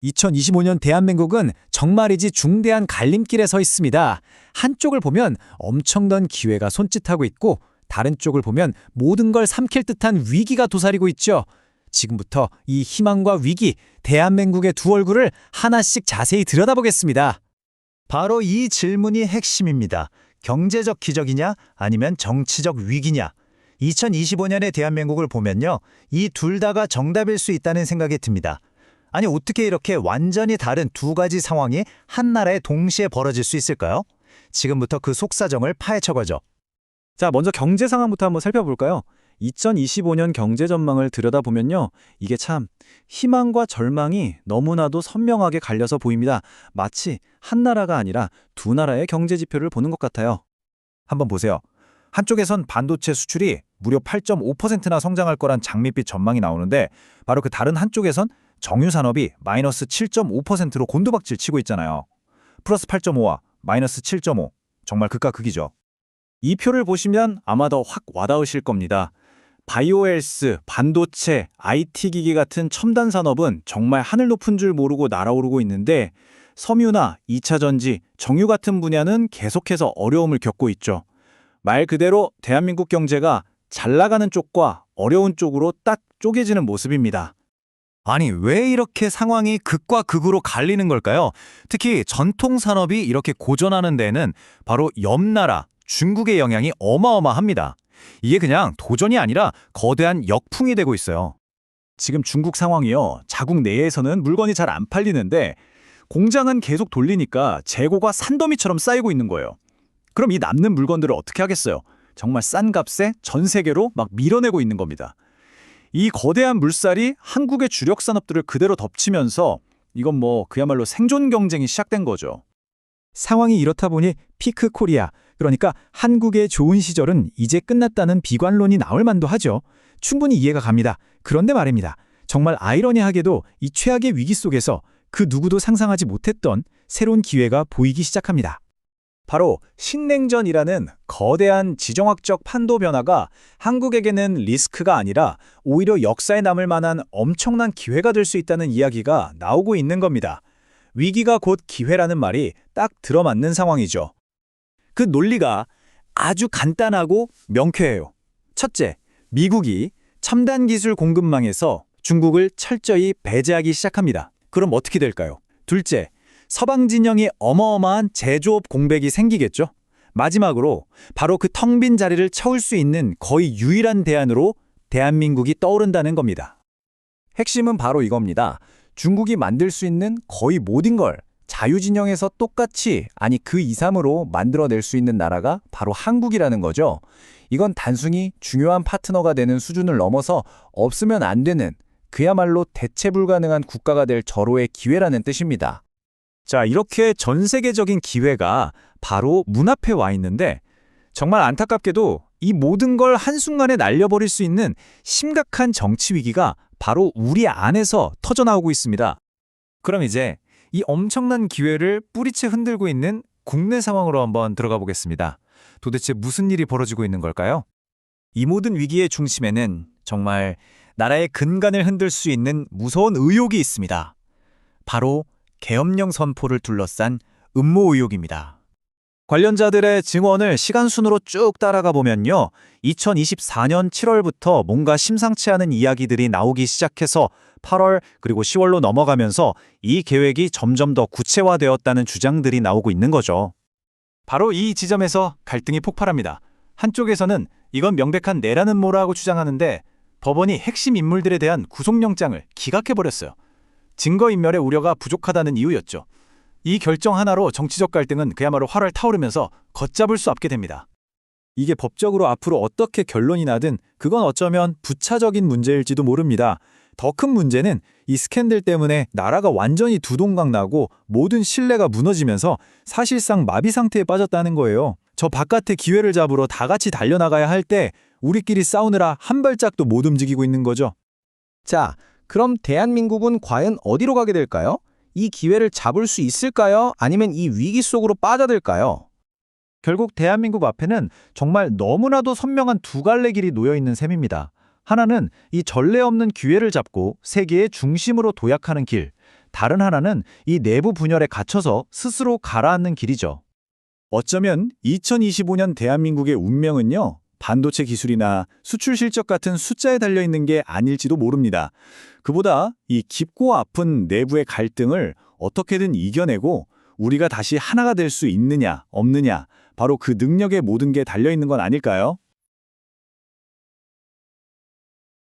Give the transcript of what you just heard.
2025년 대한민국은 정말이지 중대한 갈림길에 서 있습니다. 한쪽을 보면 엄청난 기회가 손짓하고 있고 다른 쪽을 보면 모든 걸 삼킬 듯한 위기가 도사리고 있죠. 지금부터 이 희망과 위기, 대한민국의 두 얼굴을 하나씩 자세히 들여다보겠습니다. 바로 이 질문이 핵심입니다. 경제적 기적이냐 아니면 정치적 위기냐. 2025년의 대한민국을 보면요. 이 둘 다가 정답일 수 있다는 생각이 듭니다. 아니 어떻게 이렇게 완전히 다른 두 가지 상황이 한 나라에 동시에 벌어질 수 있을까요? 지금부터 그 속사정을 파헤쳐가죠. 자, 먼저 경제 상황부터 한번 살펴볼까요? 2025년 경제 전망을 들여다보면요. 이게 참 희망과 절망이 너무나도 선명하게 갈려서 보입니다. 마치 한 나라가 아니라 두 나라의 경제 지표를 보는 것 같아요. 한번 보세요. 한쪽에선 반도체 수출이 무려 8.5%나 성장할 거란 장밋빛 전망이 나오는데 바로 그 다른 한쪽에선 정유 산업이 마이너스 7.5%로 곤두박질 치고 있잖아요. 플러스 8.5와 마이너스 7.5. 정말 극과 극이죠. 이 표를 보시면 아마 더 확 와닿으실 겁니다. 바이오헬스, 반도체, IT 기기 같은 첨단 산업은 정말 하늘 높은 줄 모르고 날아오르고 있는데 섬유나 2차 전지, 정유 같은 분야는 계속해서 어려움을 겪고 있죠. 말 그대로 대한민국 경제가 잘 나가는 쪽과 어려운 쪽으로 딱 쪼개지는 모습입니다. 아니 왜 이렇게 상황이 극과 극으로 갈리는 걸까요? 특히 전통 산업이 이렇게 고전하는 데는 바로 옆나라 중국의 영향이 어마어마합니다. 이게 그냥 도전이 아니라 거대한 역풍이 되고 있어요. 지금 중국 상황이요. 자국 내에서는 물건이 잘 안 팔리는데 공장은 계속 돌리니까 재고가 산더미처럼 쌓이고 있는 거예요. 그럼 이 남는 물건들을 어떻게 하겠어요? 정말 싼 값에 전 세계로 막 밀어내고 있는 겁니다. 이 거대한 물살이 한국의 주력 산업들을 그대로 덮치면서 이건 뭐 그야말로 생존 경쟁이 시작된 거죠. 상황이 이렇다 보니 피크 코리아, 그러니까 한국의 좋은 시절은 이제 끝났다는 비관론이 나올 만도 하죠. 충분히 이해가 갑니다. 그런데 말입니다. 정말 아이러니하게도 이 최악의 위기 속에서 그 누구도 상상하지 못했던 새로운 기회가 보이기 시작합니다. 바로 신냉전이라는 거대한 지정학적 판도 변화가 한국에게는 리스크가 아니라 오히려 역사에 남을 만한 엄청난 기회가 될 수 있다는 이야기가 나오고 있는 겁니다. 위기가 곧 기회라는 말이 딱 들어맞는 상황이죠. 그 논리가 아주 간단하고 명쾌해요. 첫째, 미국이 첨단 기술 공급망에서 중국을 철저히 배제하기 시작합니다. 그럼 어떻게 될까요? 둘째, 서방 진영이 어마어마한 제조업 공백이 생기겠죠? 마지막으로 바로 그 텅 빈 자리를 채울 수 있는 거의 유일한 대안으로 대한민국이 떠오른다는 겁니다. 핵심은 바로 이겁니다. 중국이 만들 수 있는 거의 모든 걸 자유진영에서 똑같이, 아니 그 이상으로 만들어낼 수 있는 나라가 바로 한국이라는 거죠. 이건 단순히 중요한 파트너가 되는 수준을 넘어서 없으면 안 되는, 그야말로 대체 불가능한 국가가 될 절호의 기회라는 뜻입니다. 자, 이렇게 전 세계적인 기회가 바로 문 앞에 와 있는데 정말 안타깝게도 이 모든 걸 한순간에 날려버릴 수 있는 심각한 정치 위기가 바로 우리 안에서 터져나오고 있습니다. 그럼 이제 이 엄청난 기회를 뿌리채 흔들고 있는 국내 상황으로 한번 들어가 보겠습니다. 도대체 무슨 일이 벌어지고 있는 걸까요? 이 모든 위기의 중심에는 정말 나라의 근간을 흔들 수 있는 무서운 의혹이 있습니다. 바로 계엄령 선포를 둘러싼 음모 의혹입니다. 관련자들의 증언을 시간순으로 쭉 따라가 보면요. 2024년 7월부터 뭔가 심상치 않은 이야기들이 나오기 시작해서 8월 그리고 10월로 넘어가면서 이 계획이 점점 더 구체화되었다는 주장들이 나오고 있는 거죠. 바로 이 지점에서 갈등이 폭발합니다. 한쪽에서는 이건 명백한 내라는 모라고 주장하는데 법원이 핵심 인물들에 대한 구속영장을 기각해버렸어요. 증거인멸의 우려가 부족하다는 이유였죠. 이 결정 하나로 정치적 갈등은 그야말로 활활 타오르면서 걷잡을 수 없게 됩니다. 이게 법적으로 앞으로 어떻게 결론이 나든 그건 어쩌면 부차적인 문제일지도 모릅니다. 더 큰 문제는 이 스캔들 때문에 나라가 완전히 두동강 나고 모든 신뢰가 무너지면서 사실상 마비 상태에 빠졌다는 거예요. 저 바깥의 기회를 잡으러 다 같이 달려나가야 할 때 우리끼리 싸우느라 한 발짝도 못 움직이고 있는 거죠. 자, 그럼 대한민국은 과연 어디로 가게 될까요? 이 기회를 잡을 수 있을까요? 아니면 이 위기 속으로 빠져들까요? 결국 대한민국 앞에는 정말 너무나도 선명한 두 갈래 길이 놓여 있는 셈입니다. 하나는 이 전례 없는 기회를 잡고 세계의 중심으로 도약하는 길, 다른 하나는 이 내부 분열에 갇혀서 스스로 가라앉는 길이죠. 어쩌면 2025년 대한민국의 운명은요, 반도체 기술이나 수출 실적 같은 숫자에 달려 있는 게 아닐지도 모릅니다. 그보다 이 깊고 아픈 내부의 갈등을 어떻게든 이겨내고 우리가 다시 하나가 될 수 있느냐, 없느냐, 바로 그 능력에 모든 게 달려 있는 건 아닐까요?